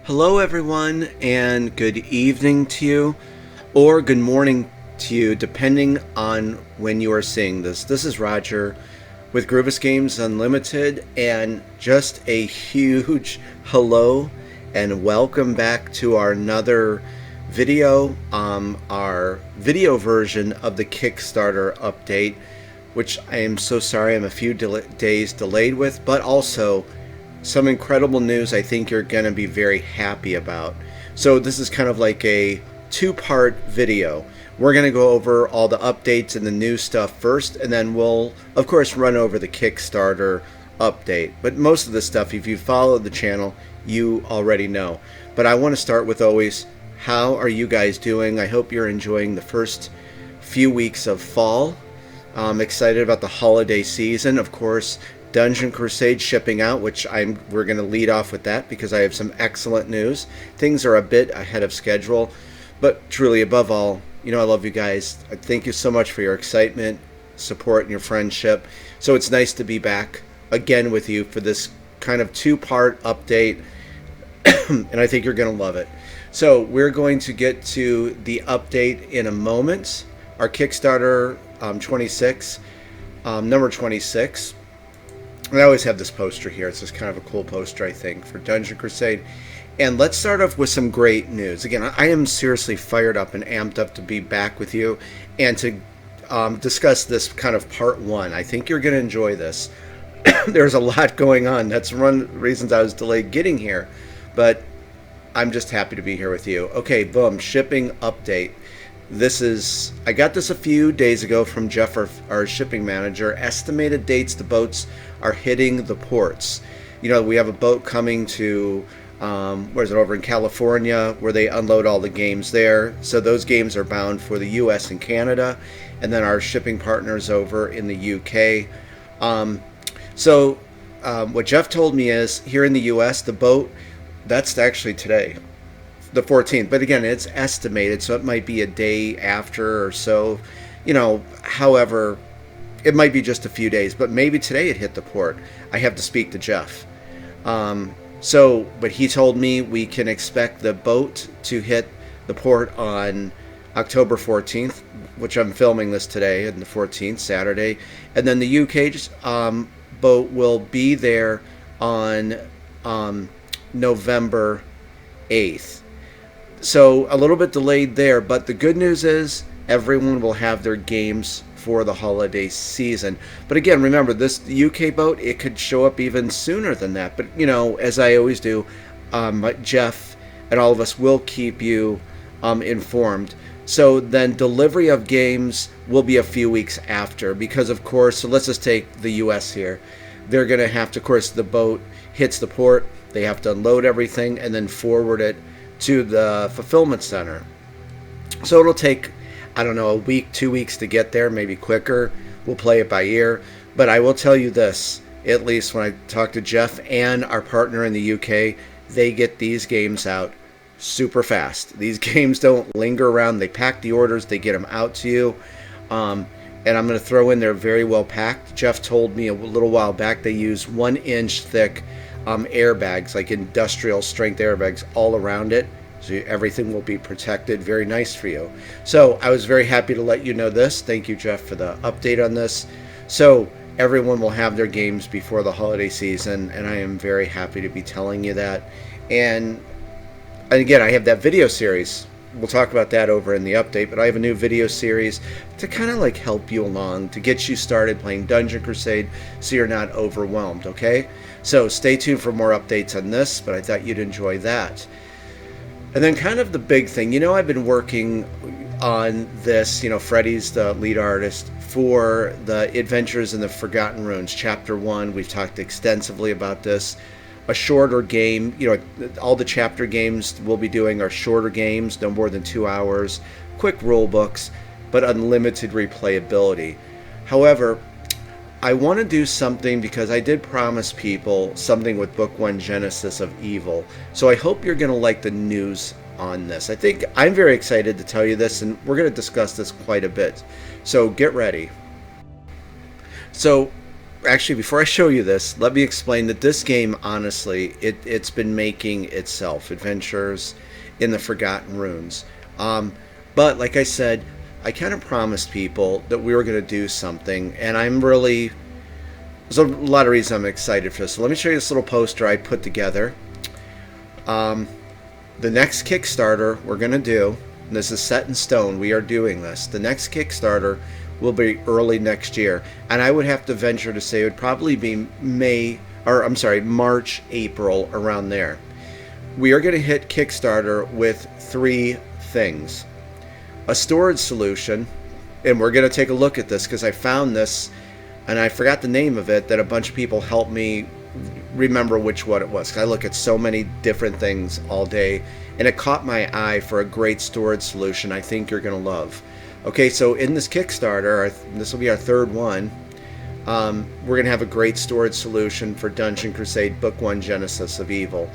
Hello, everyone, and good evening to you, or good morning to you, depending on when you are seeing this. This is Roger with Groovis Games Unlimited, and just a huge hello and welcome back to our another video, our video version of the Kickstarter update, which I am so sorry I'm a few days delayed with, but also some incredible news I think you're going to be very happy about. So this is kind of like a two-part video. We're going to go over all the updates and the new stuff first, and then we'll, of course, run over the Kickstarter update. But most of the stuff, if you follow the channel, you already know. But I want to start with always, how are you guys doing? I hope you're enjoying the first few weeks of fall. I'm excited about the holiday season. Of course, Dungeon Crusade shipping out, which we're going to lead off with that because I have some excellent news. Things are a bit ahead of schedule, but truly, above all, I love you guys. Thank you so much for your excitement, support, and your friendship. So it's nice to be back again with you for this kind of two-part update, and I think you're going to love it. So we're going to get to the update in a moment. Our Kickstarter number 26. I always have this poster here. It's just kind of a cool poster, I think, for Dungeon Crusade. And let's start off with some great news. Again, I am seriously fired up and amped up to be back with you and to discuss this kind of part one. I think you're going to enjoy this. There's a lot going on. That's one of the reasons I was delayed getting here. But I'm just happy to be here with you. Okay, boom, shipping update. I got this a few days ago from Jeff, our shipping manager. Estimated dates the boats are hitting the ports. We have a boat coming to, over in California, where they unload all the games there. So those games are bound for the U.S. and Canada, and then our shipping partners over in the U.K. What Jeff told me is, here in the U.S., the boat, that's actually today, the 14th, but again, it's estimated, so it might be a day after or so. However, it might be just a few days, but maybe today it hit the port. I have to speak to Jeff. But he told me we can expect the boat to hit the port on October 14th, which I'm filming this today, and the 14th, Saturday, and then the UK boat will be there on November 8th. So a little bit delayed there, but the good news is everyone will have their games for the holiday season. But again, remember, this UK boat, it could show up even sooner than that. But, as I always do, Jeff and all of us will keep you informed. So then delivery of games will be a few weeks after because, of course, so let's just take the US here. They're going to have to, of course, the boat hits the port. They have to unload everything and then forward it to the fulfillment center. So it'll take, I don't know, a week, 2 weeks to get there, maybe quicker. We'll play it by ear. But I will tell you this, at least when I talk to Jeff and our partner in the UK, they get these games out super fast. These games don't linger around. They pack the orders, they get them out to you. And I'm going to throw in, they're very well packed. Jeff told me a little while back they use 1-inch thick airbags, like industrial strength airbags all around it, so everything will be protected. Very nice for you. So I was very happy to let you know this. Thank you, Jeff, for the update on this. So everyone will have their games before the holiday season, and I am very happy to be telling you that. And again, I have that video series. We'll talk about that over in the update, but I have a new video series to kind of like help you along, to get you started playing Dungeon Crusade so you're not overwhelmed, okay? So stay tuned for more updates on this, but I thought you'd enjoy that. And then kind of the big thing, I've been working on this, Freddie's the lead artist for the Adventures in the Forgotten Ruins, Chapter 1. We've talked extensively about this. A shorter game, all the chapter games we'll be doing are shorter games, no more than 2 hours, quick rule books, but unlimited replayability. However, I want to do something because I did promise people something with Book 1, Genesis of Evil. So I hope you're going to like the news on this. I think I'm very excited to tell you this, and we're going to discuss this quite a bit. So get ready. So actually, before I show you this, let me explain that this game, honestly, it's been making itself. Adventures in the Forgotten Runes. Um, but like I said, I kind of promised people that we were going to do something, and I'm really there's a lot of reasons I'm excited for this. So let me show you this little poster I put together. Um, the next Kickstarter we're going to do, and this is set in stone, we are doing this. The next Kickstarter will be early next year, and I would have to venture to say it would probably be March, April, around there. We are going to hit Kickstarter with 3 things. A storage solution, and we're going to take a look at this because I found this and I forgot the name of it, that a bunch of people helped me remember which one it was. I look at so many different things all day, and it caught my eye for a great storage solution I think you're going to love. Okay, so in this Kickstarter, this will be our 3rd one, we're going to have a great storage solution for Dungeon Crusade Book 1 Genesis of Evil.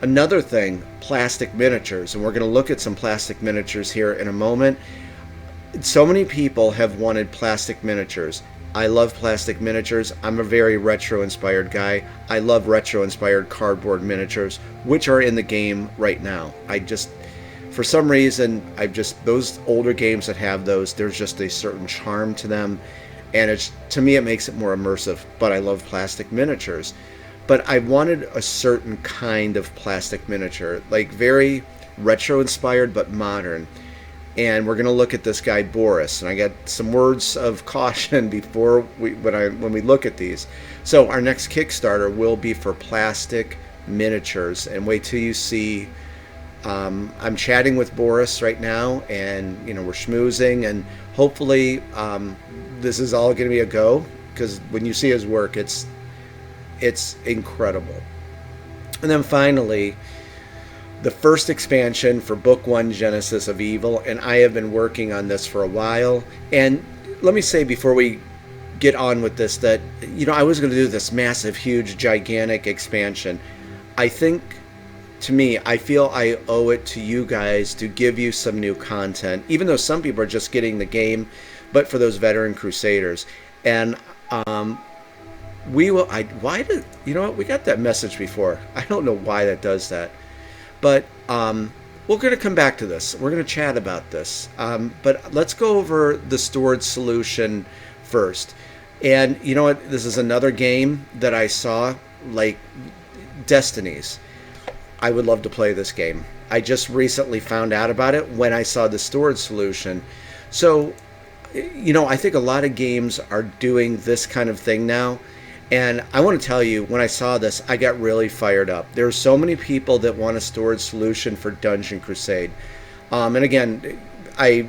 Another thing, plastic miniatures, and we're going to look at some plastic miniatures here in a moment. So many people have wanted plastic miniatures. I love plastic miniatures. I'm a very retro-inspired guy. I love retro-inspired cardboard miniatures, which are in the game right now. For some reason, those older games that have those, there's just a certain charm to them, and to me it makes it more immersive. But I love plastic miniatures. But I wanted a certain kind of plastic miniature, like very retro-inspired but modern. And we're going to look at this guy Boris, and I got some words of caution before when we look at these. So our next Kickstarter will be for plastic miniatures, and wait till you see. I'm chatting with Boris right now, and we're schmoozing, and hopefully this is all going to be a go, because when you see his work, it's incredible. And then finally, the first expansion for Book 1 Genesis of Evil, and I have been working on this for a while. And let me say before we get on with this that I was going to do this massive, huge, gigantic expansion. I think, to me, I feel I owe it to you guys to give you some new content, even though some people are just getting the game, but for those veteran Crusaders. And we will. You know what? We got that message before. I don't know why that does that. But we're going to come back to this. We're going to chat about this. But let's go over the storage solution first. And you know what? This is another game that I saw, like Destinies. I would love to play this game. I just recently found out about it when I saw the storage solution. So, I think a lot of games are doing this kind of thing now. And I want to tell you, when I saw this, I got really fired up. There are so many people that want a storage solution for Dungeon Crusade. And again, I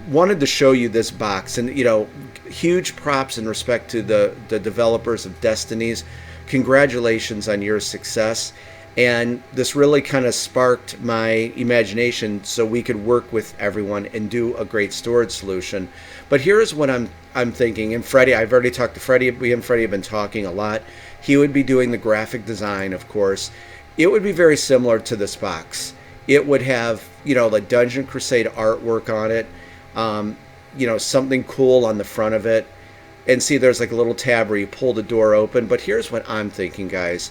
wanted to show you this box. And, huge props in respect to the developers of Destinies. Congratulations on your success. And this really kind of sparked my imagination so we could work with everyone and do a great storage solution. But here's what I'm thinking. And Freddie, I've already talked to Freddie. We and Freddie have been talking a lot. He would be doing the graphic design, of course. It would be very similar to this box. It would have, the Dungeon Crusade artwork on it. Something cool on the front of it. And see, there's like a little tab where you pull the door open. But here's what I'm thinking, guys.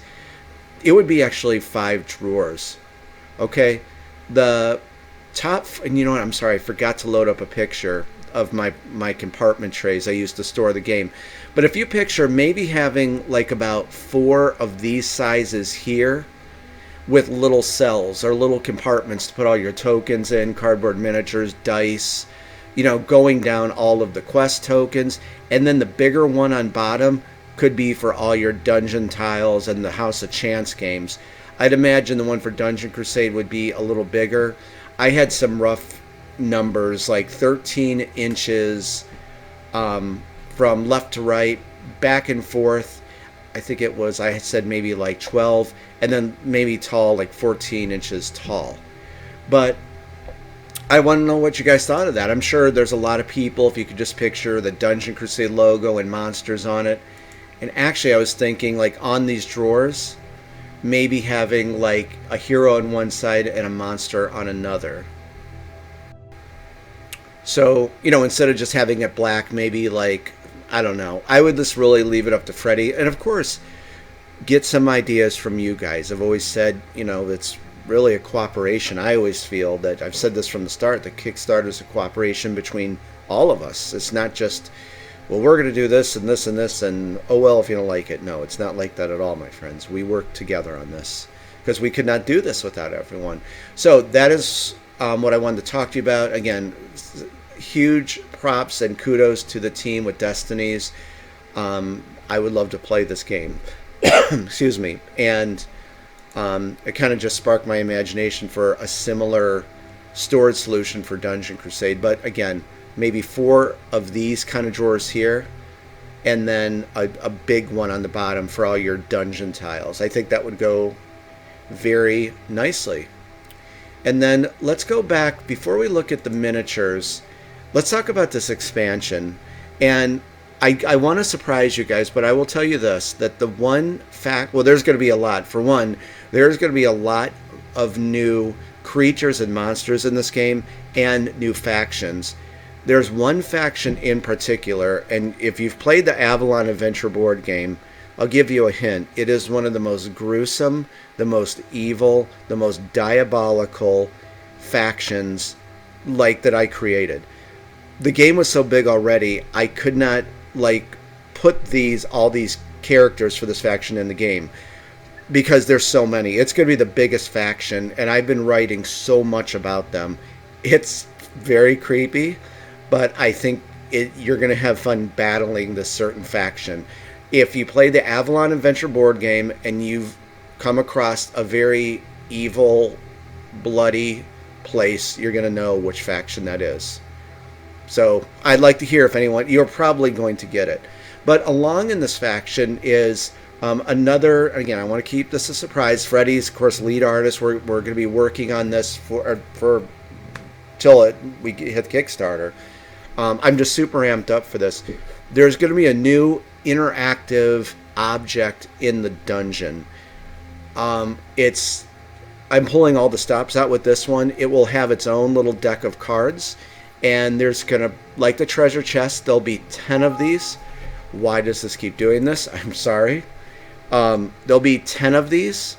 It would be actually 5 drawers. Okay? The top, and you know what? I'm sorry, I forgot to load up a picture of my compartment trays I used to store the game. But if you picture maybe having like about 4 of these sizes here with little cells or little compartments to put all your tokens in, cardboard miniatures, dice, going down all of the quest tokens, and then the bigger one on bottom could be for all your dungeon tiles and the House of Chance games. I'd imagine the one for Dungeon Crusade would be a little bigger. I had some rough numbers, like 13 inches from left to right, back and forth. I think I had said maybe like 12, and then maybe tall, like 14 inches tall. But I want to know what you guys thought of that. I'm sure there's a lot of people, if you could just picture the Dungeon Crusade logo and monsters on it. And actually, I was thinking, like, on these drawers, maybe having, like, a hero on one side and a monster on another. So, instead of just having it black, maybe, like, I don't know. I would just really leave it up to Freddie. And of course, get some ideas from you guys. I've always said, it's really a cooperation. I always feel that, I've said this from the start, that Kickstarter is a cooperation between all of us. It's not just, well, we're going to do this and this and this, and oh well, if you don't like it. No, it's not like that at all, my friends. We work together on this because we could not do this without everyone. So that is what I wanted to talk to you about. Again, huge props and kudos to the team with Destinies. I would love to play this game. Excuse me. And it kind of just sparked my imagination for a similar storage solution for Dungeon Crusade. But again, maybe 4 of these kind of drawers here, and then a big one on the bottom for all your dungeon tiles. I think that would go very nicely. And then let's go back, before we look at the miniatures, let's talk about this expansion. And I want to surprise you guys, but I will tell you this, that the one fact, well, there's going to be a lot. For one, there's going to be a lot of new creatures and monsters in this game and new factions. There's one faction in particular, and if you've played the Avalon Adventure board game, I'll give you a hint. It is one of the most gruesome, the most evil, the most diabolical factions that I created. The game was so big already, I could not put all these characters for this faction in the game because there's so many. It's going to be the biggest faction, and I've been writing so much about them. It's very creepy, but I think you're going to have fun battling this certain faction. If you play the Avalon Adventure board game and you've come across a very evil, bloody place, you're going to know which faction that is. So I'd like to hear if anyone, you're probably going to get it. But along in this faction is another, again, I want to keep this a surprise. Freddie's, of course, lead artist. We're going to be working on this for till we hit Kickstarter. I'm just super amped up for this. There's going to be a new interactive object in the dungeon. I'm pulling all the stops out with this one. It will have its own little deck of cards, and there's going to, like the treasure chest, there'll be 10 of these. Why does this keep doing this? I'm sorry. There'll be 10 of these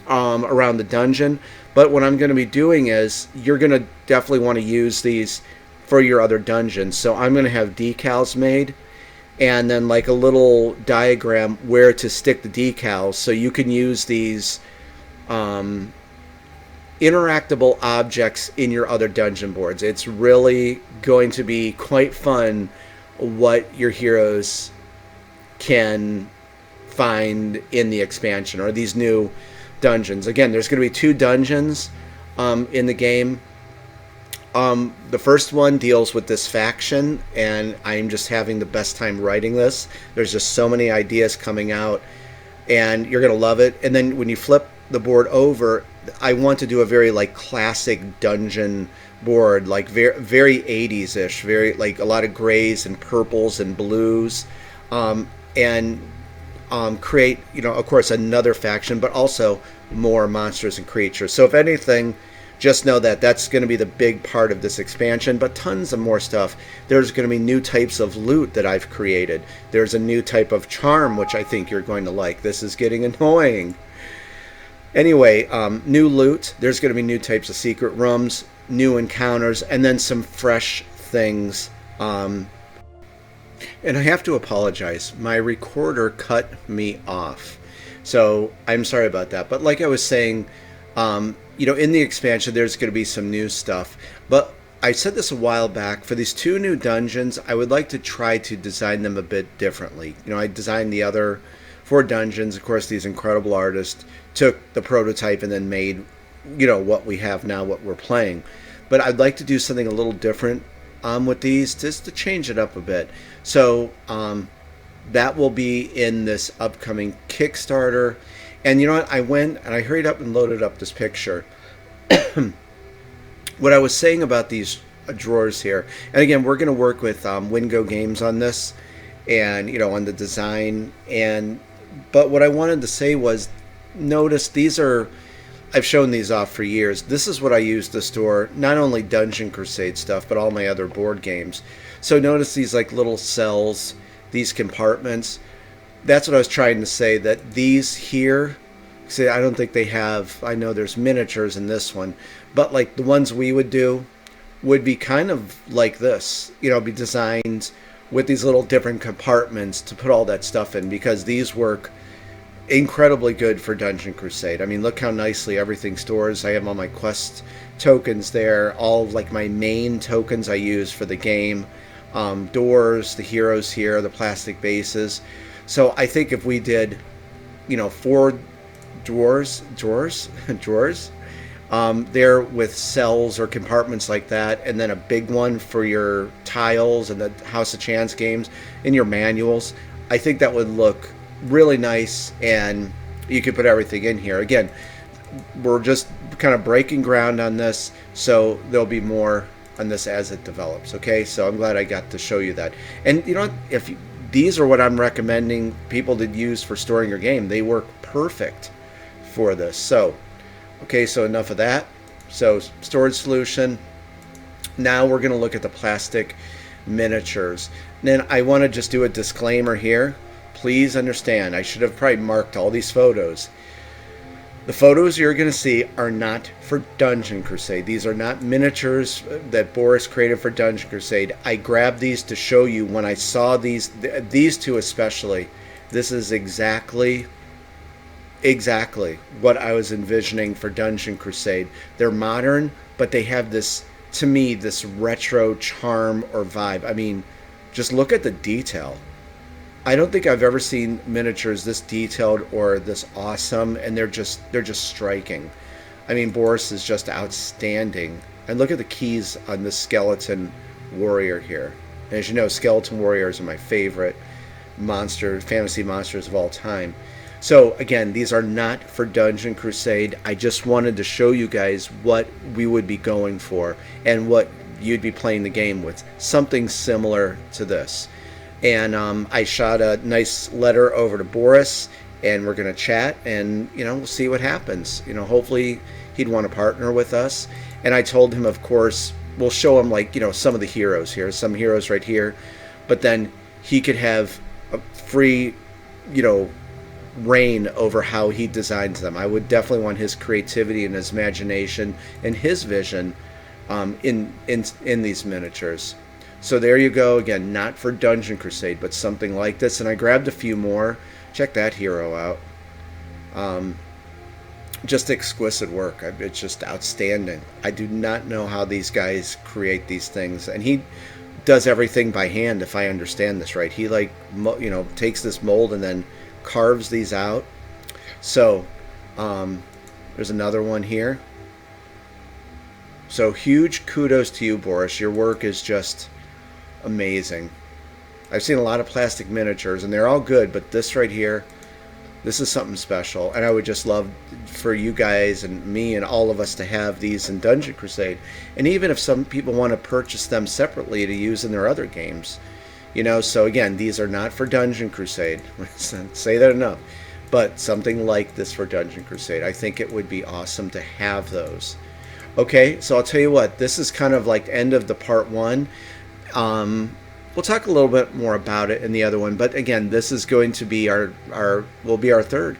around the dungeon, but what I'm going to be doing is, you're going to definitely want to use these for your other dungeons. So I'm going to have decals made, and then a little diagram where to stick the decals, so you can use these interactable objects in your other dungeon boards. It's really going to be quite fun what your heroes can find in the expansion or these new dungeons. Again, there's going to be 2 dungeons in the game. The first one deals with this faction, and I'm just having the best time writing this. There's just so many ideas coming out, and you're going to love it. And then when you flip the board over, I want to do a very classic dungeon board, very, very 80s-ish, very a lot of grays and purples and blues, and create, of course, another faction, but also more monsters and creatures. So if anything, just know that that's going to be the big part of this expansion, but tons of more stuff. There's going to be new types of loot that I've created. There's a new type of charm, which I think you're going to like. This is getting annoying. Anyway, new loot. There's going to be new types of secret rooms, new encounters, and then some fresh things. And I have to apologize. My recorder cut me off. So I'm sorry about that. But like I was saying, in the expansion, there's going to be some new stuff. But I said this a while back. For these 2 new dungeons, I would like to try to design them a bit differently. I designed the other 4 dungeons. Of course, these incredible artists took the prototype and then made, what we have now, what we're playing. But I'd like to do something a little different with these, just to change it up a bit. So that will be in this upcoming Kickstarter. And you know what? I went and I hurried up and loaded up this picture. What I was saying about these drawers here, and again, we're going to work with Wingo Games on this, and on the design. But what I wanted to say was, notice these are I've shown these off for years. This is what I use to store not only Dungeon Crusade stuff, but all my other board games. So notice these like little cells, these compartments. That's what I was trying to say, that these here, see, I don't think they have, I know there's miniatures in this one, but like the ones we would do would be kind of like this, you know, be designed with these little different compartments to put all that stuff in, because these work incredibly good for Dungeon Crusade. I mean, look how nicely everything stores. I have all my quest tokens there, all of like my main tokens I use for the game. Doors, the heroes here, the plastic bases. So I think if we did, you know, 4 drawers there with cells or compartments like that, and then a big one for your tiles and the House of Chance games in your manuals, I think that would look really nice, and you could put everything in here. Again, we're just kind of breaking ground on this, so there'll be more on this as it develops. Okay, so I'm glad I got to show you that. And you know, if you, these are what I'm recommending people to use for storing your game. They work perfect for this. So okay, so enough of that. So storage solution. Now we're going to look at the plastic miniatures. Then I want to just do a disclaimer here. Please understand, I should have probably marked all these photos. The photos you're going to see are not for Dungeon Crusade. These are not miniatures that Boris created for Dungeon Crusade. I grabbed these to show you when I saw these two especially. This is exactly what I was envisioning for Dungeon Crusade. They're modern, but they have this, to me, this retro charm or vibe. I mean, just look at the detail. I don't think I've ever seen miniatures this detailed or this awesome, and they're just striking. I mean, Boris is just outstanding. And look at the keys on this skeleton warrior here. And as you know, skeleton warriors are my favorite fantasy monsters of all time. So again, these are not for Dungeon Crusade. I just wanted to show you guys what we would be going for and what you'd be playing the game with. Something similar to this. And I shot a nice letter over to Boris, and we're going to chat, and, you know, we'll see what happens. You know, hopefully he'd want to partner with us. And I told him, of course, we'll show him, like, you know, some of the heroes here, some heroes right here. But then he could have a free, you know, reign over how he designs them. I would definitely want his creativity and his imagination and his vision in these miniatures. So there you go. Again, not for Dungeon Crusade, but something like this. And I grabbed a few more. Check that hero out. Just exquisite work. It's just outstanding. I do not know how these guys create these things. And he does everything by hand, if I understand this right. He, like, you know, takes this mold and then carves these out. So there's another one here. So huge kudos to you, Boris. Your work is just amazing. I've seen a lot of plastic miniatures, and they're all good, but this right here, this is something special. And I would just love for you guys and me and all of us to have these in Dungeon Crusade. And even if some people want to purchase them separately to use in their other games, you know. So again, these are not for Dungeon Crusade. Say that enough. But something like this for Dungeon Crusade, I think it would be awesome to have those. Okay, so I'll tell you what, this is kind of like end of the part 1. We'll talk a little bit more about it in the other one, but again, this is going to be our 3rd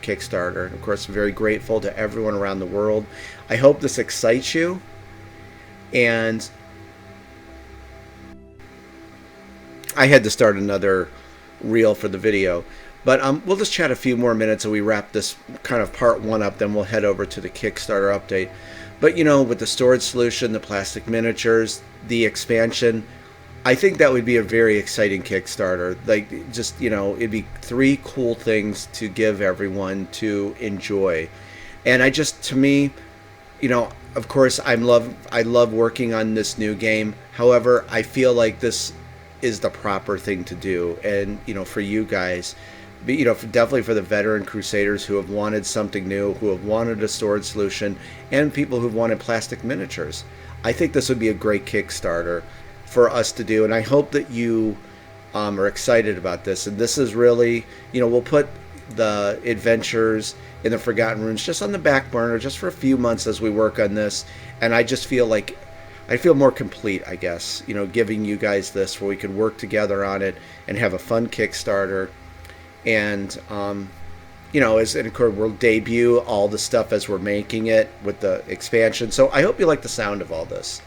Kickstarter. Of course, I'm very grateful to everyone around the world. I hope this excites you, and I had to start another reel for the video, but we'll just chat a few more minutes and we wrap this kind of part 1 up, then we'll head over to the Kickstarter update. But you know, with the storage solution, the plastic miniatures, the expansion, I think that would be a very exciting Kickstarter. Like, just, you know, it'd be 3 cool things to give everyone to enjoy. And to me, you know, of course, I love working on this new game. However, I feel like this is the proper thing to do. And, you know, for you guys, you know, definitely for the veteran Crusaders who have wanted something new, who have wanted a storage solution, and people who've wanted plastic miniatures, I think this would be a great Kickstarter for us to do. And I hope that you are excited about this. And this is really, you know, we'll put the adventures in the Forgotten Runes just on the back burner, just for a few months as we work on this. And I just feel like I feel more complete, I guess, giving you guys this where we can work together on it and have a fun Kickstarter. And, as and of course we'll debut all the stuff as we're making it with the expansion. So I hope you like the sound of all this.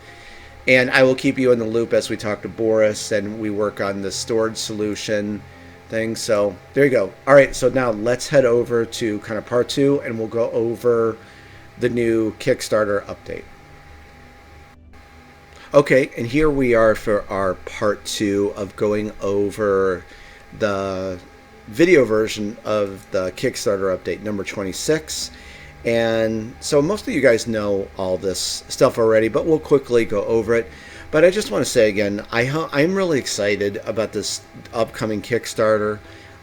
And I will keep you in the loop as we talk to Boris and we work on the storage solution thing. So there you go. All right, so now let's head over to kind of part 2, and we'll go over the new Kickstarter update. Okay, and here we are for our part 2 of going over the video version of the Kickstarter update number 26. And so most of you guys know all this stuff already, but we'll quickly go over it. But I just want to say again, I'm really excited about this upcoming Kickstarter.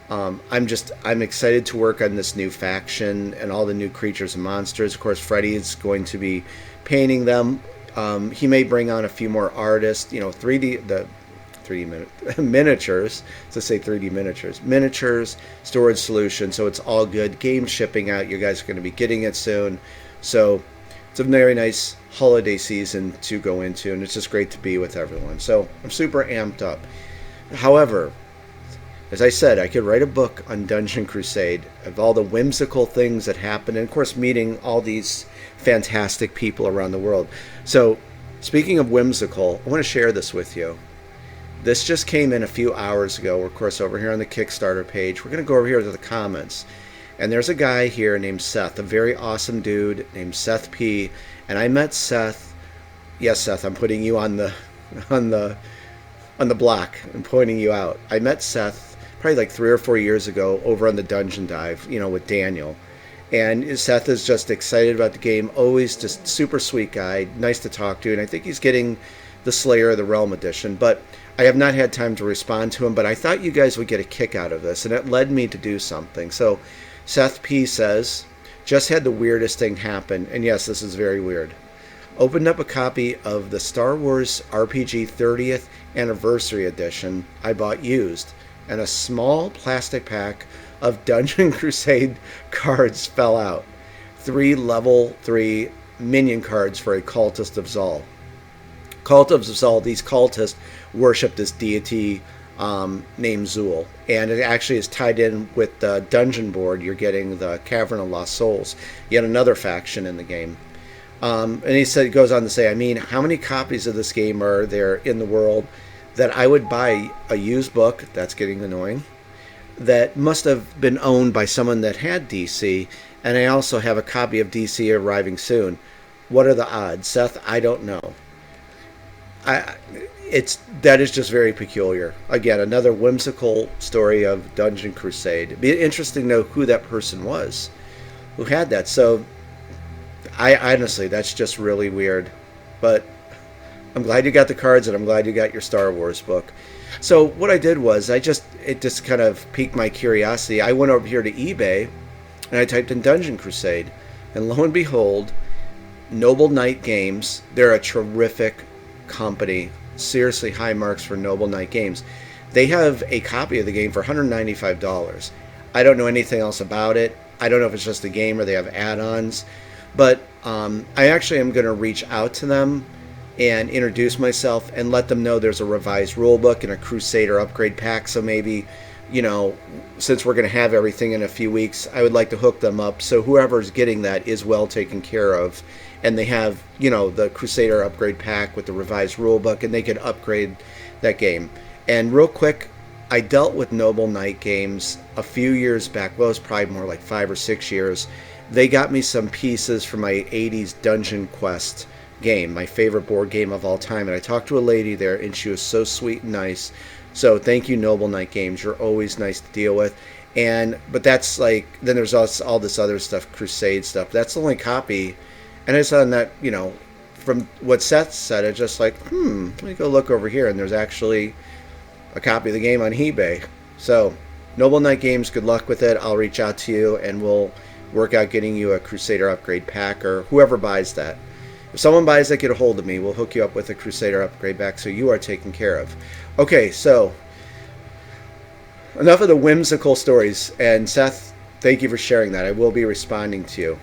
I'm excited to work on this new faction and all the new creatures and monsters. Of course, Freddie is going to be painting them. He may bring on a few more artists, 3D miniatures, so say 3D miniatures, storage solution, so it's all good. Game shipping out, you guys are going to be getting it soon. So it's a very nice holiday season to go into, and it's just great to be with everyone. So I'm super amped up. However, as I said, I could write a book on Dungeon Crusade of all the whimsical things that happen, and of course meeting all these fantastic people around the world. So speaking of whimsical, I want to share this with you. This just came in a few hours ago. We're, of course, over here on the Kickstarter page. We're going to go over here to the comments. And there's a guy here named Seth, a very awesome dude named Seth P. And I met Seth. Yes, Seth, I'm putting you on the block. I'm pointing you out. I met Seth probably like 3 or 4 years ago over on the Dungeon Dive, with Daniel. And Seth is just excited about the game. Always just super sweet guy, nice to talk to. And I think he's getting the Slayer of the Realm edition. But I have not had time to respond to him, but I thought you guys would get a kick out of this, and it led me to do something. So Seth P says, just had the weirdest thing happen, and yes, this is very weird. Opened up a copy of the Star Wars RPG 30th Anniversary Edition I bought used, and a small plastic pack of Dungeon Crusade cards fell out. 3 level 3 minion cards for a Cultist of Zal. Cult of Zal, these cultists worship this deity named Zul. And it actually is tied in with the dungeon board. You're getting the Cavern of Lost Souls, yet another faction in the game. And he goes on to say, how many copies of this game are there in the world that I would buy a used book, that's getting annoying, that must have been owned by someone that had DC, and I also have a copy of DC arriving soon. What are the odds? Seth, I don't know. That is just very peculiar. Again, another whimsical story of Dungeon Crusade. It'd be interesting to know who that person was who had that. So I honestly, that's just really weird. But I'm glad you got the cards, and I'm glad you got your Star Wars book. So what I did was it just kind of piqued my curiosity. I went over here to eBay and I typed in Dungeon Crusade, and lo and behold, Noble Knight Games, they're a terrific company. Seriously, high marks for Noble Knight Games. They have a copy of the game for $195. I don't know anything else about it. I don't know if it's just a game or they have add-ons, but I actually am going to reach out to them and introduce myself and let them know there's a revised rulebook and a Crusader upgrade pack. So maybe, since we're going to have everything in a few weeks, I would like to hook them up so whoever's getting that is well taken care of. And they have, the Crusader upgrade pack with the revised rulebook, and they could upgrade that game. And real quick, I dealt with Noble Knight Games a few years back. Well, it was probably more like 5 or 6 years. They got me some pieces for my 80s Dungeon Quest game, my favorite board game of all time. And I talked to a lady there, and she was so sweet and nice. So thank you, Noble Knight Games. You're always nice to deal with. But that's then there's all this other stuff, Crusade stuff. That's the only copy. And I saw that, from what Seth said, it's just like, let me go look over here. And there's actually a copy of the game on eBay. So, Noble Knight Games, good luck with it. I'll reach out to you, and we'll work out getting you a Crusader upgrade pack, or whoever buys that. If someone buys that, get a hold of me. We'll hook you up with a Crusader upgrade pack so you are taken care of. Okay, so enough of the whimsical stories. And Seth, thank you for sharing that. I will be responding to you.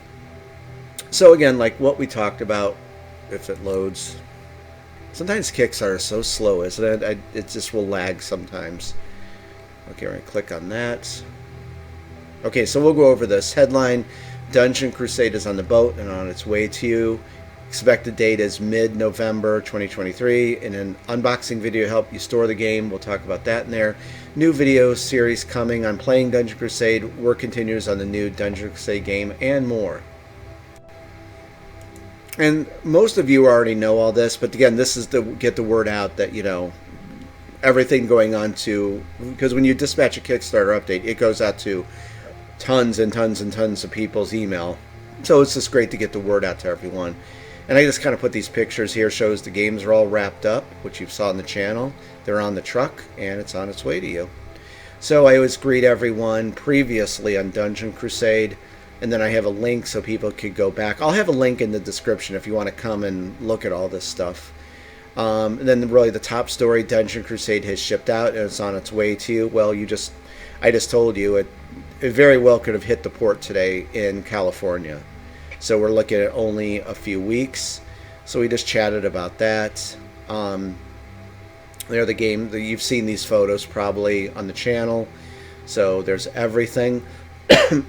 So again, like what we talked about, if it loads, sometimes Kickstarter is so slow, isn't it? It just will lag sometimes. Okay, we're going to click on that. Okay, so we'll go over this. Headline, Dungeon Crusade is on the boat and on its way to you. Expected date is mid-November 2023. In an unboxing video help you store the game. We'll talk about that in there. New video series coming on playing Dungeon Crusade. Work continues on the new Dungeon Crusade game and more. And most of you already know all this, but again, this is to get the word out that, you know, everything going on to, because when you dispatch a Kickstarter update, it goes out to tons and tons and tons of people's email. So it's just great to get the word out to everyone. And I just kind of put these pictures here, shows the games are all wrapped up, which you saw on the channel. They're on the truck, and it's on its way to you. So I always greet everyone previously on Dungeon Crusade. And then I have a link so people could go back. I'll have a link in the description if you want to come and look at all this stuff. And then really the top story, Dungeon Crusade has shipped out and it's on its way to you. Well, I just told you it very well could have hit the port today in California. So we're looking at only a few weeks. So we just chatted about that. They're the game. You've seen these photos probably on the channel. So there's everything.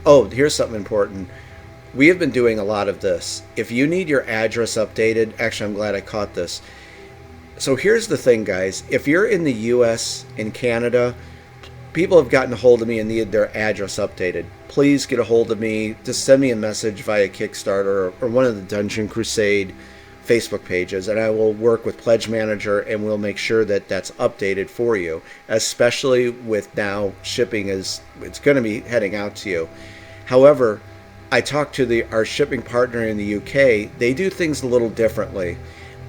Oh, here's something important. We have been doing a lot of this. If you need your address updated, actually, I'm glad I caught this. So here's the thing, guys. If you're in the U.S. and Canada, people have gotten a hold of me and need their address updated. Please get a hold of me. Just send me a message via Kickstarter or one of the Dungeon Crusade Facebook pages, and I will work with Pledge Manager and we'll make sure that that's updated for you, especially with now shipping it's going to be heading out to you. However, I talked to our shipping partner in the UK. They do things a little differently.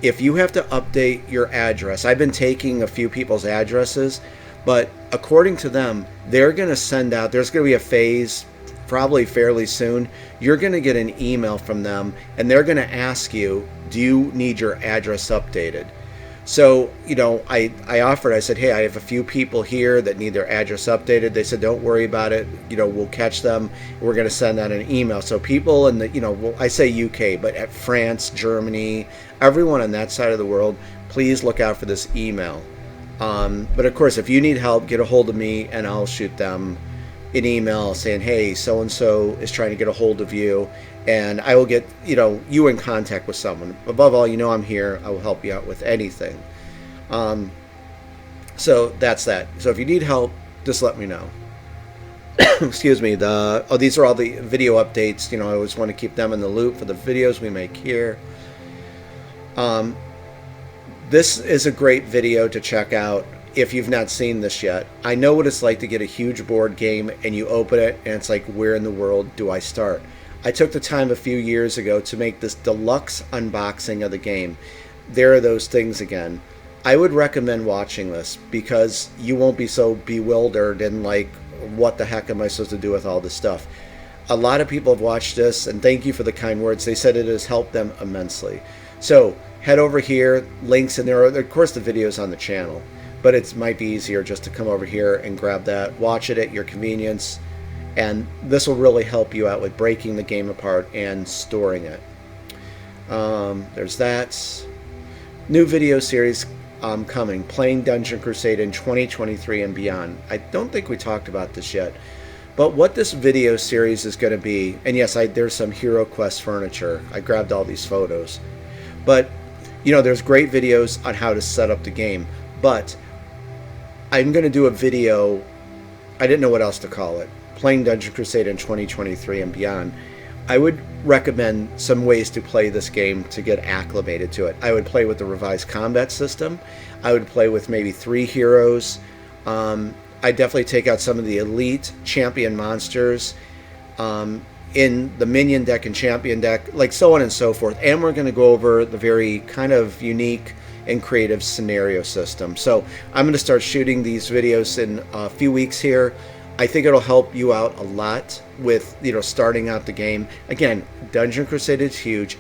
If you have to update your address, I've been taking a few people's addresses, but according to them, they're going to send out, there's going to be a phase probably fairly soon. You're going to get an email from them and they're going to ask you, do you need your address updated? So, you know, I said, hey, I have a few people here that need their address updated. They said, don't worry about it. You know, we'll catch them. We're going to send out an email. So people in the, you know, well, I say UK, but at France, Germany, everyone on that side of the world, please look out for this email. But of course, if you need help, get a hold of me and I'll shoot them an email saying, hey, so-and-so is trying to get a hold of you, and I will get, you know, you in contact with someone. Above all, you know I'm here. I will help you out with anything. So that's that. So if you need help, just let me know. Excuse me. These are all the video updates. You know, I always want to keep them in the loop for the videos we make here. This is a great video to check out if you've not seen this yet. I know what it's like to get a huge board game and you open it and it's like, where in the world do I start? I took the time a few years ago to make this deluxe unboxing of the game. There are those things again. I would recommend watching this because you won't be so bewildered and like, what the heck am I supposed to do with all this stuff? A lot of people have watched this, and thank you for the kind words. They said it has helped them immensely. So head over here, links, and there are, of course, the videos on the channel. But it might be easier just to come over here and grab that, watch it at your convenience, and this will really help you out with breaking the game apart and storing it. There's that. New video series coming, playing Dungeon Crusade in 2023 and beyond. I don't think we talked about this yet, but what this video series is going to be, and yes, there's some Hero Quest furniture. I grabbed all these photos. But, you know, there's great videos on how to set up the game, but I'm going to do a video, I didn't know what else to call it, playing Dungeon Crusade in 2023 and beyond. I would recommend some ways to play this game to get acclimated to it. I would play with the revised combat system. I would play with maybe 3 heroes. I'd definitely take out some of the elite champion monsters in the minion deck and champion deck, like so on and so forth. And we're going to go over the very kind of unique and creative scenario system. So I'm going to start shooting these videos in a few weeks here. I think it'll help you out a lot with, you know, starting out the game. Again, Dungeon Crusade is huge.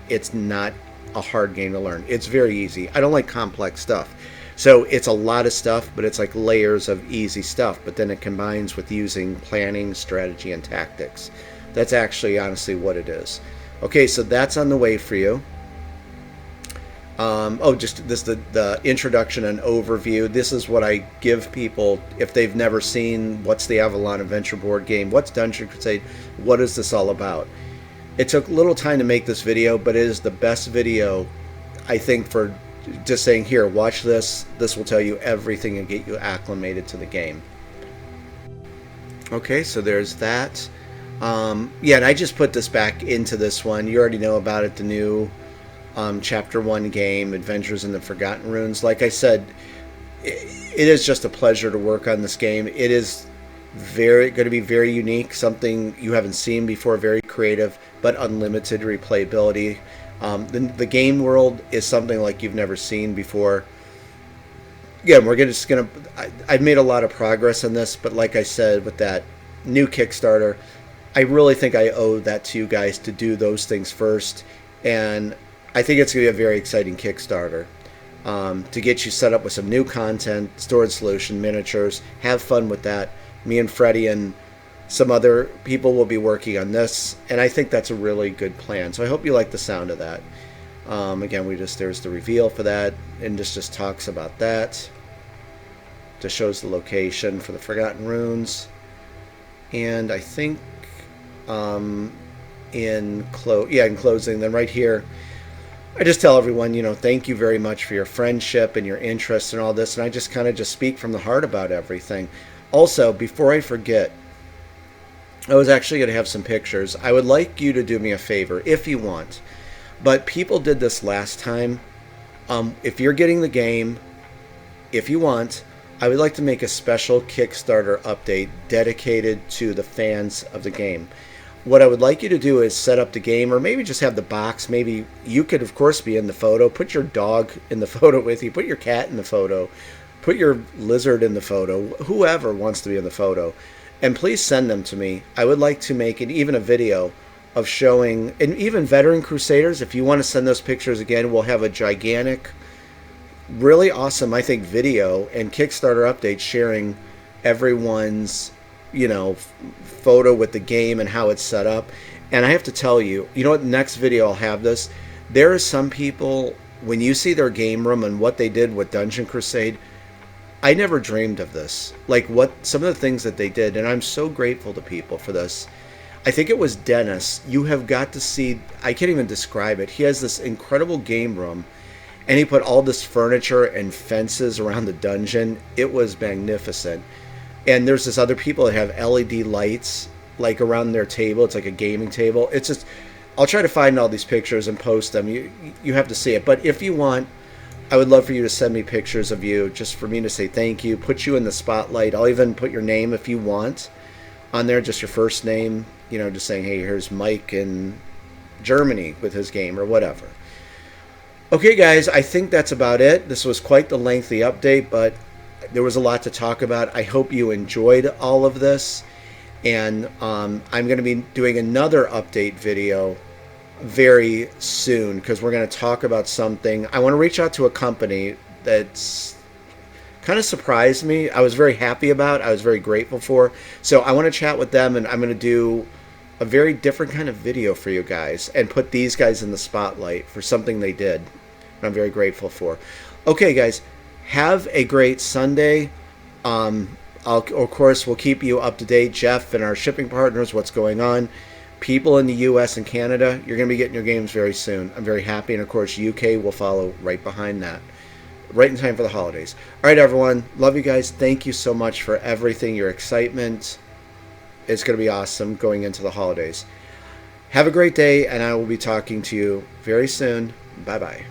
It's not a hard game to learn. It's very easy. I don't like complex stuff. So it's a lot of stuff, but it's like layers of easy stuff. But then it combines with using planning, strategy, and tactics. That's actually honestly what it is. Okay, so that's on the way for you. Just this the introduction and overview. This is what I give people if they've never seen what's the Avalon Adventure board game, what's Dungeon Crusade, what is this all about. It took a little time to make this video, but it is the best video, I think, for just saying, here, watch this. This will tell you everything and get you acclimated to the game. Okay, so there's that. Yeah, and I just put this back into this one. You already know about it, the new Chapter 1 game, Adventures in the Forgotten Runes. Like I said, it is just a pleasure to work on this game. It is going to be very unique, something you haven't seen before, very creative, but unlimited replayability. The game world is something like you've never seen before. Again, I've made a lot of progress on this, but like I said, with that new Kickstarter, I really think I owe that to you guys to do those things first. And I think it's going to be a very exciting Kickstarter to get you set up with some new content, storage solution, miniatures. Have fun with that. Me and Freddie and some other people will be working on this, and I think that's a really good plan. So I hope you like the sound of that. Again, there's the reveal for that, and this just talks about that. Just shows the location for the Forgotten Runes. And I think in closing, then right here, I just tell everyone, thank you very much for your friendship and your interest in all this, and I just kind of just speak from the heart about everything. Also, before I forget, I was actually going to have some pictures. I would like you to do me a favor, if you want. But people did this last time. If you're getting the game, if you want, I would like to make a special Kickstarter update dedicated to the fans of the game. What I would like you to do is set up the game, or maybe just have the box. Maybe you could, of course, be in the photo. Put your dog in the photo with you. Put your cat in the photo. Put your lizard in the photo. Whoever wants to be in the photo. And please send them to me. I would like to make even a video of showing, and even veteran Crusaders, if you want to send those pictures again, we'll have a gigantic, really awesome, I think, video and Kickstarter update sharing everyone's photo with the game and how it's set up. And I have to tell you, what, next video I'll have this. There are some people, when you see their game room and what they did with Dungeon Crusade, I never dreamed of this. Like some of the things that they did, and I'm so grateful to people for this. I think it was Dennis. You have got to see, I can't even describe it. He has this incredible game room, and he put all this furniture and fences around the dungeon. It was magnificent. And there's this other people that have LED lights like around their table. It's like a gaming table. It's just, I'll try to find all these pictures and post them. You have to see it. But if you want, I would love for you to send me pictures of you, just for me to say thank you, put you in the spotlight. I'll even put your name if you want on there, just your first name, just saying, hey, here's Mike in Germany with his game or whatever. Okay, guys, I think that's about it. This was quite the lengthy update, but there was a lot to talk about. I hope you enjoyed all of this. And I'm going to be doing another update video very soon, because we're going to talk about something. I want to reach out to a company that's kind of surprised me. I was very happy about. I was very grateful for. So I want to chat with them, and I'm going to do a very different kind of video for you guys and put these guys in the spotlight for something they did. And I'm very grateful for. Okay, guys, have a great Sunday. Of course, we'll keep you up to date, Jeff and our shipping partners, what's going on. People in the U.S. and Canada, you're going to be getting your games very soon. I'm very happy. And, of course, U.K. will follow right behind that, right in time for the holidays. All right, everyone. Love you guys. Thank you so much for everything, your excitement. It's going to be awesome going into the holidays. Have a great day, and I will be talking to you very soon. Bye-bye.